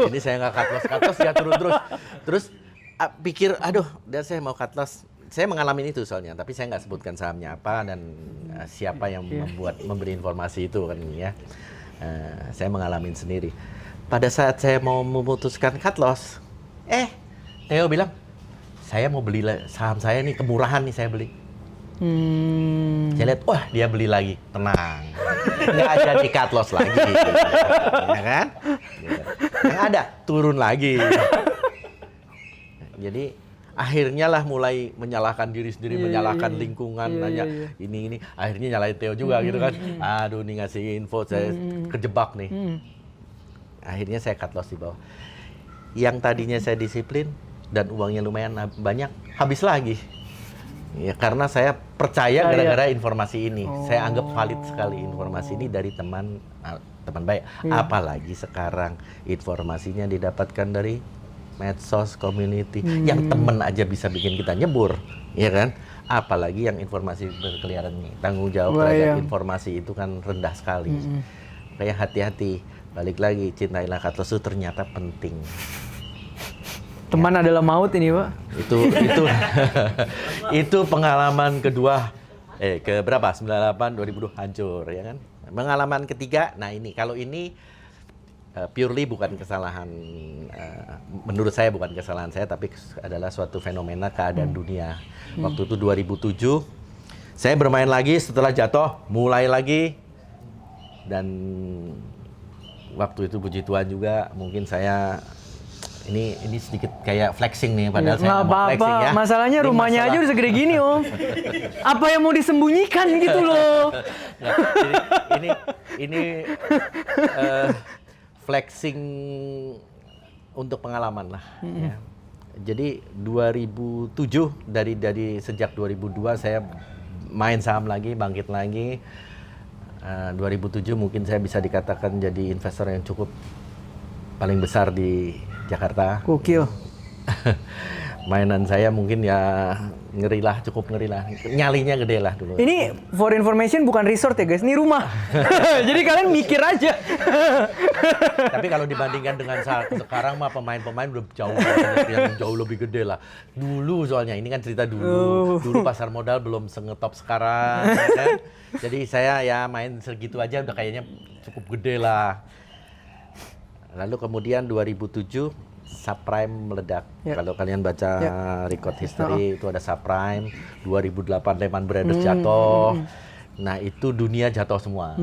Jadi saya nggak cut loss ya turun terus. Terus pikir, aduh, dan saya mau cut loss. Saya mengalami itu soalnya, tapi saya nggak sebutkan sahamnya apa dan siapa yang memberi informasi itu kan ya. Saya mengalami sendiri. Pada saat saya mau memutuskan cut loss, Theo bilang, saya mau beli saham saya nih, kemurahan nih saya beli. Saya lihat, wah dia beli lagi, tenang. Nggak jadi cut loss lagi. Ya kan? Yang ada, turun lagi. Jadi akhirnya lah mulai menyalahkan diri sendiri, menyalahkan lingkungan, nanya ini. Akhirnya nyalahin Theo juga gitu kan. Aduh nih ngasih info, saya kejebak nih. Akhirnya saya cut loss di bawah. Yang tadinya saya disiplin dan uangnya lumayan banyak, habis lagi. Ya, karena saya percaya gara-gara informasi ini. Saya anggap valid sekali informasi ini dari teman baik. Apalagi sekarang informasinya didapatkan dari medsos, community, yang temen aja bisa bikin kita nyebur, ya kan? Apalagi yang informasi berkeliaran ini. Tanggung jawab terhadap informasi itu kan rendah sekali. Kayak hati-hati. Balik lagi, cintailah cut loss itu ternyata penting. Teman adalah maut ini, Pak. Itu pengalaman kedua. Ke berapa? 98, 2002 hancur, ya kan? Pengalaman ketiga, nah ini kalau ini purely bukan kesalahan, menurut saya bukan kesalahan saya, tapi adalah suatu fenomena keadaan dunia. Waktu itu 2007, saya bermain lagi setelah jatuh, mulai lagi, dan waktu itu puji Tuhan juga, mungkin saya ini sedikit kayak flexing nih, padahal saya nggak mau flexing ya. Masalahnya ini rumahnya aja udah segede gini, Om. Apa yang mau disembunyikan gitu loh? Nah, ini flexing untuk pengalaman lah. Ya. Jadi 2007 dari sejak 2002 saya main saham lagi, bangkit lagi. 2007 mungkin saya bisa dikatakan jadi investor yang cukup paling besar di Jakarta. Gokil. Mainan saya mungkin ya cukup ngeri lah. Nyalinya gede lah dulu. Ini for information bukan resort ya guys, ini rumah. Jadi kalian mikir aja. Tapi kalau dibandingkan dengan sekarang mah pemain-pemain udah jauh lebih gede lah. Dulu soalnya ini kan cerita dulu. Dulu pasar modal belum sengetop sekarang. Kan? Jadi saya ya main segitu aja udah kayaknya cukup gede lah. Lalu kemudian 2007 subprime meledak. Kalau kalian baca record history itu ada subprime. 2008 Lehman Brothers jatuh. Nah itu dunia jatuh semua.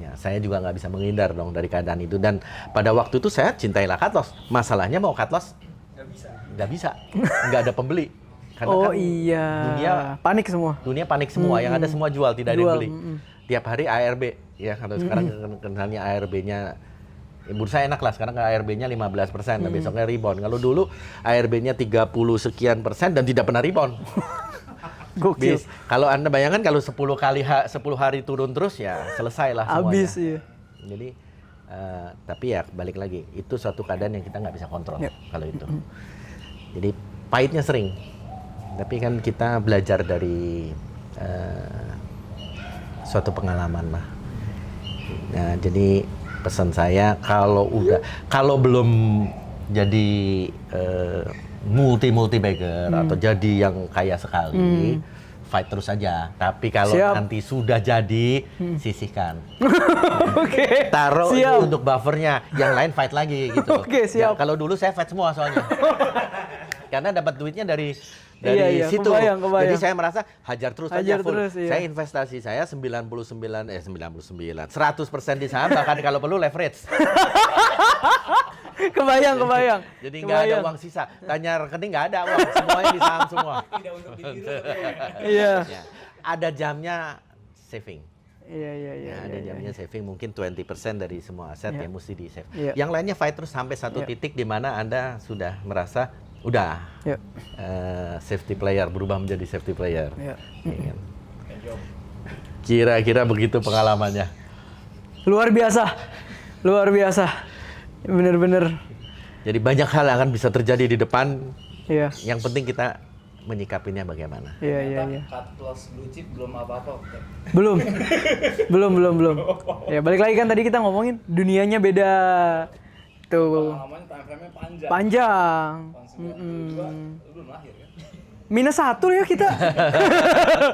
Ya, saya juga nggak bisa menghindar dong dari keadaan itu. Dan pada waktu itu saya cintailah cut loss. Masalahnya mau cut loss nggak bisa, nggak ada pembeli. Karena dunia panik semua. Dunia panik semua, yang ada semua jual, tidak ada yang beli. Tiap hari ARB, ya kalau sekarang kenalnya ARB-nya, bursa enak lah, sekarang ARB-nya 15%, nah besoknya rebound. Kalau dulu ARB-nya 30 sekian persen dan tidak pernah rebound. Gokil. Kalau Anda bayangkan kalau 10 hari turun terus ya selesai lah semuanya. Habis ya. Jadi tapi ya balik lagi, itu suatu keadaan yang kita nggak bisa kontrol kalau itu. Jadi pahitnya sering. Tapi kan kita belajar dari suatu pengalaman lah. Nah, jadi pesan saya kalau belum jadi multi bagger atau jadi yang kaya sekali, fight terus aja. Tapi kalau nanti sudah jadi, sisihkan. Oke. Taruh itu untuk buffernya, yang lain fight lagi gitu. Oke, siap. Ya, kalau dulu saya fight semua soalnya. Karena dapat duitnya dari situ. Kebayang. Jadi saya merasa hajar terus aja full. Terus, Saya investasi saya 100% di saham, bahkan kalau perlu leverage. Kebayang. Jadi nggak ada uang sisa. Tanya rekening nggak ada uang, semuanya di saham semua. Tidak untuk ditiru. Iya. Ya. Ada jamnya saving. Iya. Ya, ada jamnya saving mungkin 20% dari semua aset Iya. yang mesti di save. Iya. Yang lainnya fight terus sampai satu Iya. titik di mana Anda sudah merasa udah Iya. safety player, berubah menjadi safety player. Iya. Ya kan? Enjoy. Kira-kira begitu pengalamannya. Luar biasa. Bener-bener. Jadi banyak hal akan bisa terjadi di depan. Iya. Yang penting kita menyikapinya bagaimana. Iya. Cut loss blue chip belum apa-apa. Belum. Ya balik lagi kan tadi kita ngomongin dunianya beda. Tuh. Pengalamannya time frame-nya panjang. Panjang. Tahun 92, lu belum lahir kan? -1 ya kita.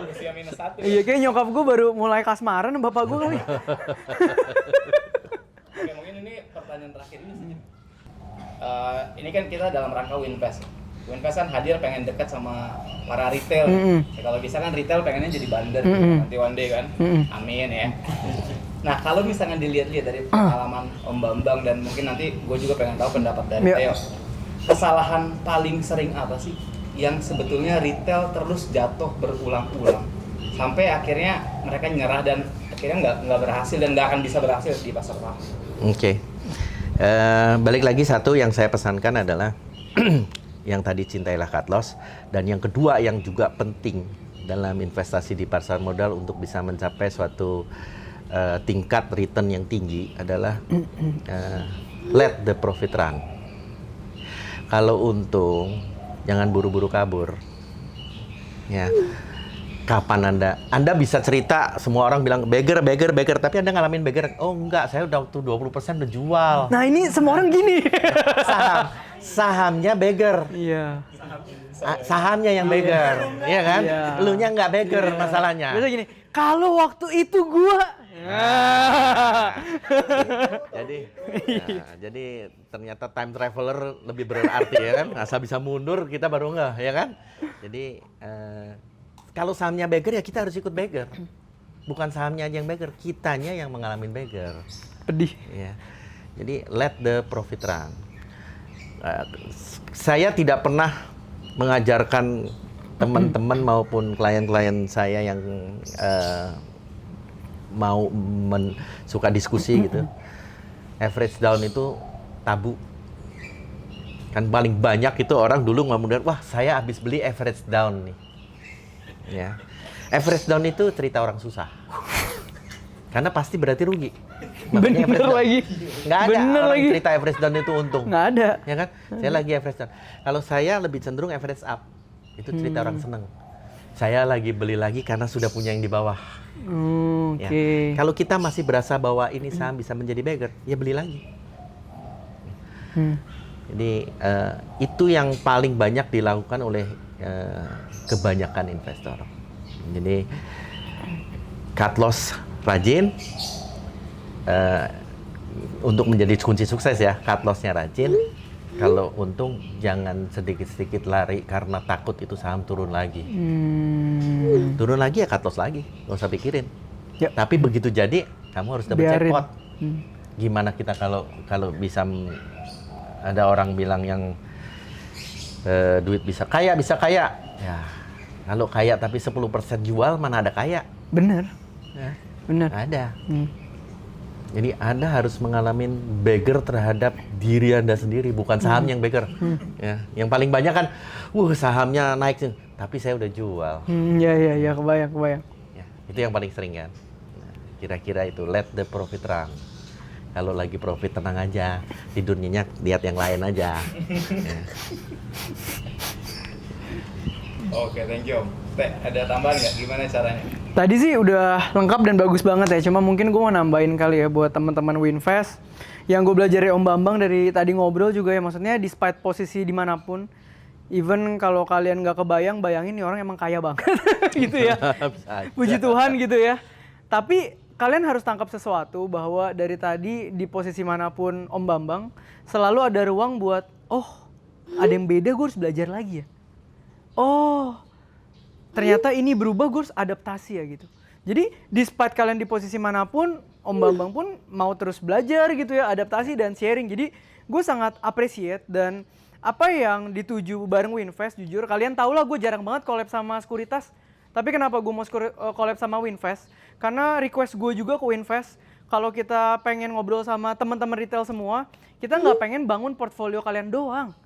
Usia -1. Iya kayak nyokap gue baru mulai kasmaran sama bapak gue kali. Oke, mungkin ini pertanyaan terakhir ini sih. Ini kan kita dalam rangka Winfest. Winfest kan hadir pengen dekat sama para retail. Ya, kalau bisa kan retail pengennya jadi bandar nanti one day kan. Amin ya. Nah, kalau misalnya dilihat-lihat dari pengalaman Om Bambang dan mungkin nanti gue juga pengen tahu pendapat dari Iya. Theo. Kesalahan paling sering apa sih yang sebetulnya retail terus jatuh berulang-ulang sampai akhirnya mereka nyerah dan akhirnya nggak berhasil dan nggak akan bisa berhasil di pasar saham. Oke. Balik lagi satu yang saya pesankan adalah yang tadi cintailah cut loss, dan yang kedua yang juga penting dalam investasi di pasar modal untuk bisa mencapai suatu tingkat return yang tinggi adalah let the profit run. Kalau untung jangan buru-buru kabur. Ya. Kapan Anda bisa cerita, semua orang bilang beggar, tapi Anda ngalamin beggar. Oh enggak, saya udah waktu 20% udah jual. Nah ini semua orang gini. Sahamnya beggar. Iya. Sahamnya yang beggar, iya kan? Iya. Elunya nggak beggar masalahnya. Biasa gini, kalau waktu itu gua. Jadi ternyata time traveler lebih berarti ya kan? Asal bisa mundur kita baru nggak, ya kan? Jadi kalau sahamnya beggar ya kita harus ikut beggar. Bukan sahamnya aja yang beggar, kitanya yang mengalami beggar. Pedih. Ya. Jadi let the profit run. Saya tidak pernah mengajarkan teman-teman maupun klien-klien saya yang suka diskusi gitu. Average down itu tabu. Kan paling banyak itu orang dulu ngomong, wah saya habis beli average down nih. Ya. Average down itu cerita orang susah. Karena pasti berarti rugi. Makanya Bener lagi. Nggak ada Bener orang lagi. cerita average down itu untung. Nggak ada. Ya kan? Saya lagi average down. Kalau saya lebih cenderung average up. Itu cerita orang seneng. Saya lagi beli lagi karena sudah punya yang di bawah. Oke. Ya. Kalau kita masih berasa bahwa ini saham bisa menjadi beggar, ya beli lagi. Jadi itu yang paling banyak dilakukan oleh kebanyakan investor. Jadi cut loss rajin, untuk menjadi kunci sukses ya, cut loss-nya rajin. Kalau untung jangan sedikit-sedikit lari karena takut itu saham turun lagi. Turun lagi ya cut loss lagi, nggak usah pikirin. Yep. Tapi begitu jadi kamu harus dapat Biarin. jackpot. Gimana kita kalau bisa ada orang bilang yang duit bisa kaya, ya kalau kaya tapi 10% jual mana ada kaya? Bener. Ya, Bener. ada. Jadi Anda harus mengalami beggar terhadap diri Anda sendiri, bukan saham yang beggar. Ya, yang paling banyak kan, sahamnya naik, tapi saya udah jual. Ya, kebayang. Ya, itu yang paling sering kan. Nah, kira-kira itu let the profit run. Kalau lagi profit tenang aja, tidur nyenyak, lihat yang lain aja. Ya. Oke, thank you Om. Teh, ada tambahan nggak? Gimana caranya? Tadi sih udah lengkap dan bagus banget ya. Cuma mungkin gue mau nambahin kali ya buat teman-teman Winfest. Yang gue belajar dari Om Bambang dari tadi ngobrol juga ya. Maksudnya despite posisi dimanapun. Even kalau kalian nggak kebayang, bayangin nih orang emang kaya banget. Gitu ya. Puji Tuhan gitu ya. Tapi kalian harus tangkap sesuatu bahwa dari tadi di posisi manapun Om Bambang. Selalu ada ruang buat, ada yang beda gue harus belajar lagi ya. Ternyata ini berubah, gue harus adaptasi ya gitu. Jadi despite kalian di posisi manapun, Om Bambang pun mau terus belajar gitu ya, adaptasi dan sharing. Jadi gue sangat appreciate dan apa yang dituju bareng Winfest, jujur kalian tau lah gue jarang banget collab sama Sekuritas. Tapi kenapa gue mau collab sama Winfest? Karena request gue juga ke Winfest, kalau kita pengen ngobrol sama teman-teman retail semua, kita nggak pengen bangun portfolio kalian doang.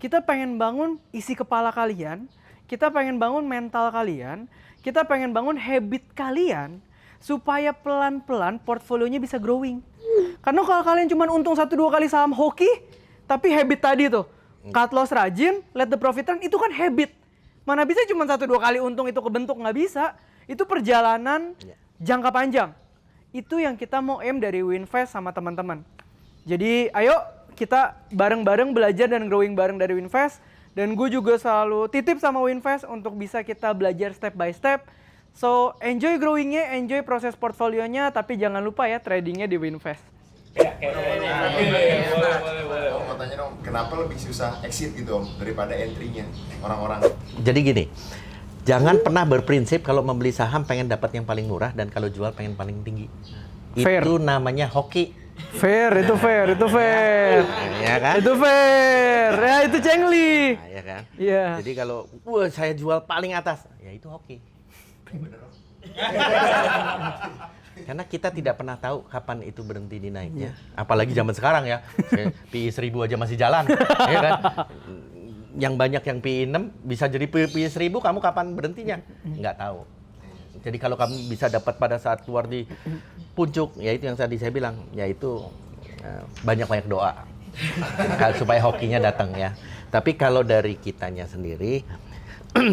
Kita pengen bangun isi kepala kalian, kita pengen bangun mental kalian, kita pengen bangun habit kalian, supaya pelan-pelan portfolionya bisa growing. Karena kalau kalian cuma untung 1-2 kali saham hoki, tapi habit tadi tuh, cut loss rajin, let the profit run, itu kan habit. Mana bisa cuma 1-2 kali untung itu kebentuk, nggak bisa. Itu perjalanan jangka panjang. Itu yang kita mau aim dari Winfest sama teman-teman. Jadi ayo kita bareng-bareng belajar dan growing bareng dari Winfest. Dan gue juga selalu titip sama Winfest untuk bisa kita belajar step by step. So, enjoy growing-nya, enjoy proses portfolionya, tapi jangan lupa ya tradingnya di Winfest. Boleh. Om mau tanya dong, kenapa lebih susah exit gitu Om daripada entry-nya orang-orang? Jadi gini, jangan pernah berprinsip kalau membeli saham pengen dapat yang paling murah dan kalau jual pengen paling tinggi. Fair. Itu namanya hoki. Fair. Ya kan? Itu fair. Ya itu Cengli. Nah, ya kan? Iya. Jadi kalau saya jual paling atas, ya itu hoki. Karena kita tidak pernah tahu kapan itu berhenti dinaiknya. Apalagi zaman sekarang ya. PI 1000 aja masih jalan, ya kan? Yang banyak yang PI 6 bisa jadi PI 1000, kamu kapan berhentinya? Nggak tahu. Jadi kalau kamu bisa dapat pada saat keluar di puncak, ya itu yang tadi saya bilang, yaitu banyak-banyak doa supaya hokinya datang ya. Tapi kalau dari kitanya sendiri,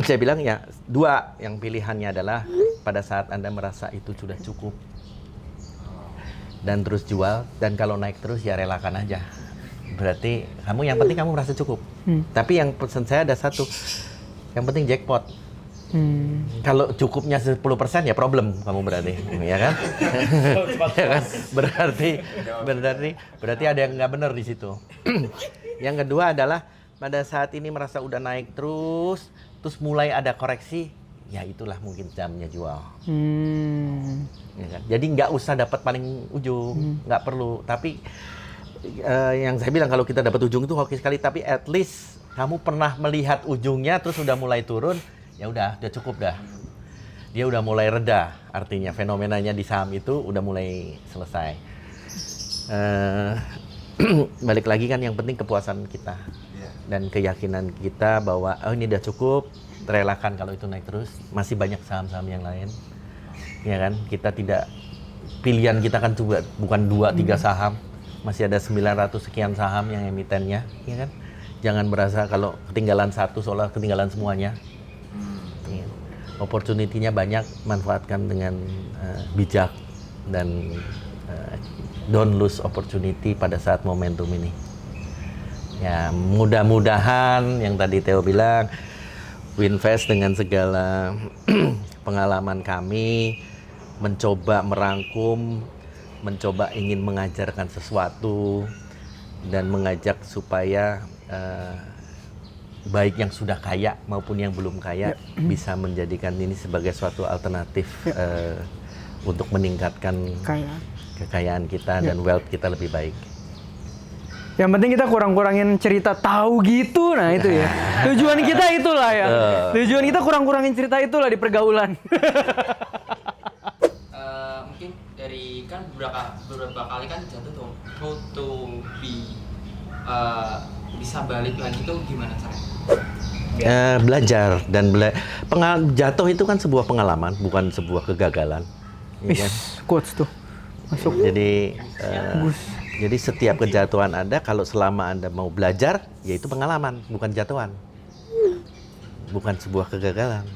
saya bilang ya dua, yang pilihannya adalah pada saat Anda merasa itu sudah cukup dan terus jual, dan kalau naik terus ya relakan aja. Berarti kamu yang penting kamu merasa cukup. Tapi yang pesan saya ada satu, yang penting jackpot. Kalau cukupnya 10% ya problem kamu berarti, ya kan? Ya kan? Berarti ada yang nggak benar di situ. Yang kedua adalah pada saat ini merasa udah naik terus mulai ada koreksi, ya itulah mungkin jamnya jual. Ya kan? Jadi nggak usah dapat paling ujung, nggak perlu. Tapi yang saya bilang kalau kita dapat ujung itu hoki sekali. Tapi at least kamu pernah melihat ujungnya terus udah mulai turun, ya udah cukup dah. Dia udah mulai reda, artinya fenomenanya di saham itu udah mulai selesai. Balik lagi kan yang penting kepuasan kita. Dan keyakinan kita bahwa ini udah cukup, relakan kalau itu naik terus. Masih banyak saham-saham yang lain, ya kan? Kita tidak, pilihan kita kan juga bukan 2-3 saham, masih ada 900 sekian saham yang emitennya, ya kan? Jangan merasa kalau ketinggalan satu seolah ketinggalan semuanya. Ya. Opportunity-nya banyak, manfaatkan dengan bijak dan don't lose opportunity pada saat momentum ini. Ya, mudah-mudahan yang tadi Theo bilang, Winfest dengan segala pengalaman kami mencoba merangkum, mencoba ingin mengajarkan sesuatu dan mengajak supaya baik yang sudah kaya maupun yang belum kaya bisa menjadikan ini sebagai suatu alternatif untuk meningkatkan kekayaan kita dan wealth kita lebih baik. Yang penting kita kurang-kurangin cerita tahu gitu, nah itu ya. Tujuan kita itulah ya. Tujuan kita kurang-kurangin cerita itulah di pergaulan. Mungkin dari kan beberapa kali kan jatuh tuh, how to be bisa balik lagi tuh gimana caranya? Belajar dan jatuh itu kan sebuah pengalaman, bukan sebuah kegagalan. Ya kan? Quotes tuh masuk. Jadi setiap kejatuhan ada, kalau selama Anda mau belajar, yaitu pengalaman, bukan jatuhan. Bukan sebuah kegagalan.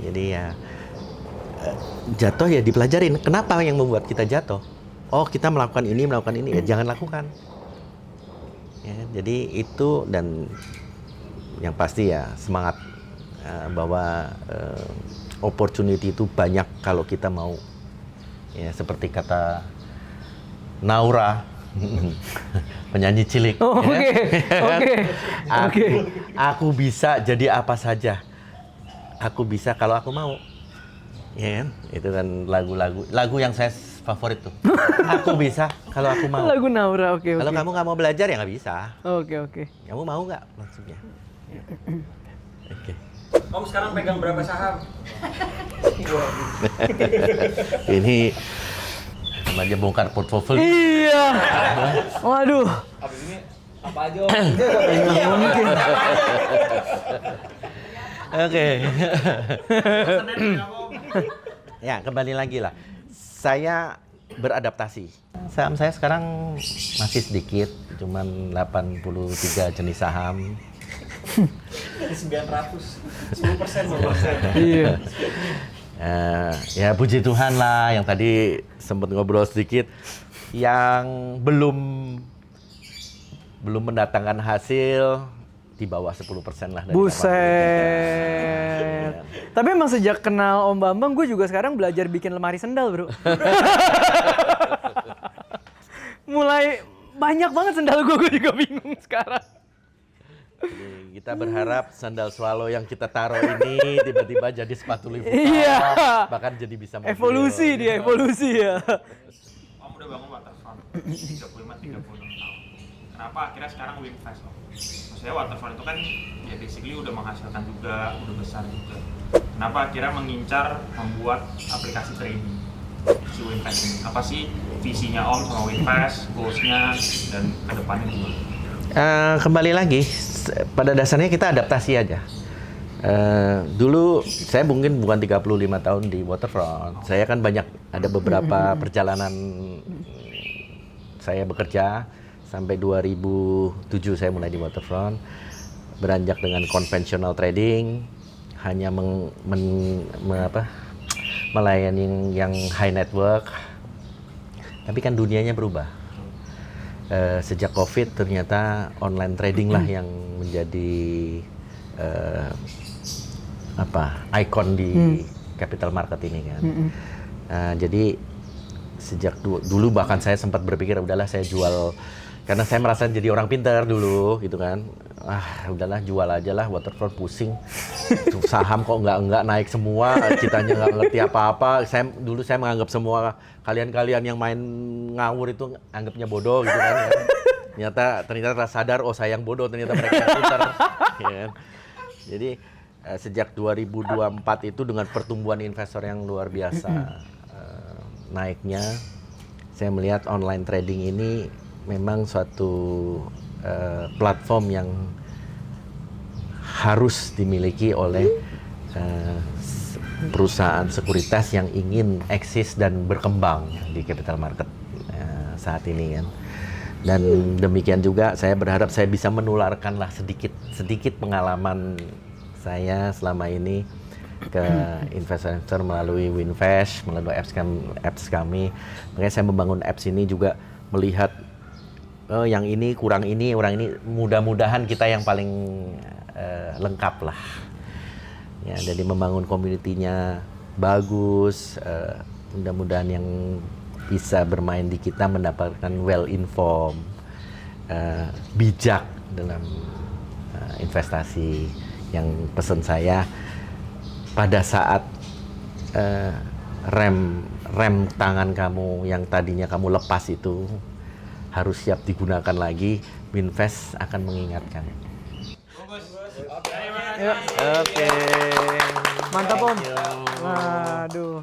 Jadi ya, jatuh ya dipelajarin. Kenapa yang membuat kita jatuh? Oh, kita melakukan ini, ya jangan lakukan. Ya, jadi itu, dan yang pasti ya semangat bahwa opportunity itu banyak kalau kita mau. Ya, seperti kata Naura, penyanyi cilik. Oh, Oke. Aku bisa jadi apa saja. Aku bisa kalau aku mau. Ya kan? Itu kan lagu yang saya favorit tuh. Aku bisa kalau aku mau. Lagu Naura, oke. Kalau kamu nggak mau belajar ya nggak bisa. Oke. Kamu mau nggak maksudnya? Oke. Om sekarang pegang berapa saham? Ini aja bongkar portofolio. Iya. Waduh. Abis ini apa aja Om? Nggak mungkin. Oke. Ya, kembali lagi lah. Saya beradaptasi. Saham saya sekarang masih sedikit, cuman 83 jenis saham. 900, 10%. Iya. Ya puji Tuhan lah, yang tadi sempat ngobrol sedikit, yang belum mendatangkan hasil di bawah 10% lah dari Buset. Tapi emang sejak kenal Om Bambang, gue juga sekarang belajar bikin lemari sendal, bro. Mulai banyak banget sendal gue juga bingung sekarang. Jadi kita berharap sandal swallow yang kita taruh ini tiba-tiba jadi sepatu lift. Iya. Bahkan jadi bisa mobil. Evolusi dia, evolusi ya. Om udah bangun waterfront 35-36 tahun. Kenapa akhirnya sekarang Winfast Om? Maksudnya waterfront itu kan ya basically udah menghasilkan juga, udah besar juga. Kenapa akhirnya mengincar membuat aplikasi trading si Winfast ini? Apa sih visinya Om sama Winfast, goals-nya, dan kedepannya gimana? Kembali lagi, pada dasarnya kita adaptasi aja. Dulu saya mungkin bukan 35 tahun di Waterfront. Saya kan ada beberapa perjalanan saya bekerja sampai 2007 saya mulai di Waterfront. Beranjak dengan konvensional trading, hanya melayani yang high network. Tapi kan dunianya berubah. Sejak COVID ternyata online trading lah yang menjadi ikon di capital market ini kan. Jadi sejak dulu bahkan saya sempat berpikir udahlah saya jual, karena saya merasa jadi orang pintar dulu gitu kan. Udahlah jual aja lah, Waterfront pusing. Saham kok nggak naik semua, kitanya nggak ngerti apa-apa. Dulu saya menganggap semua kalian yang main ngawur itu anggapnya bodoh gitu kan. Ternyata sadar, oh saya yang bodoh, ternyata mereka yang pintar. Ya. Jadi sejak 2024 itu dengan pertumbuhan investor yang luar biasa naiknya, saya melihat online trading ini memang suatu platform yang harus dimiliki oleh perusahaan sekuritas yang ingin eksis dan berkembang di capital market saat ini kan. Dan demikian juga saya berharap saya bisa menularkanlah sedikit pengalaman saya selama ini ke investor melalui Winfast, melalui apps kami. Makanya saya membangun apps ini juga melihat yang ini kurang ini, orang ini, mudah-mudahan kita yang paling lengkap lah. Ya, jadi membangun community-nya bagus, mudah-mudahan yang bisa bermain di kita mendapatkan well-informed, bijak dalam investasi. Yang pesan saya, pada saat rem tangan kamu yang tadinya kamu lepas itu harus siap digunakan lagi, Winfast akan mengingatkan. Oke. Mantap Om. Waduh.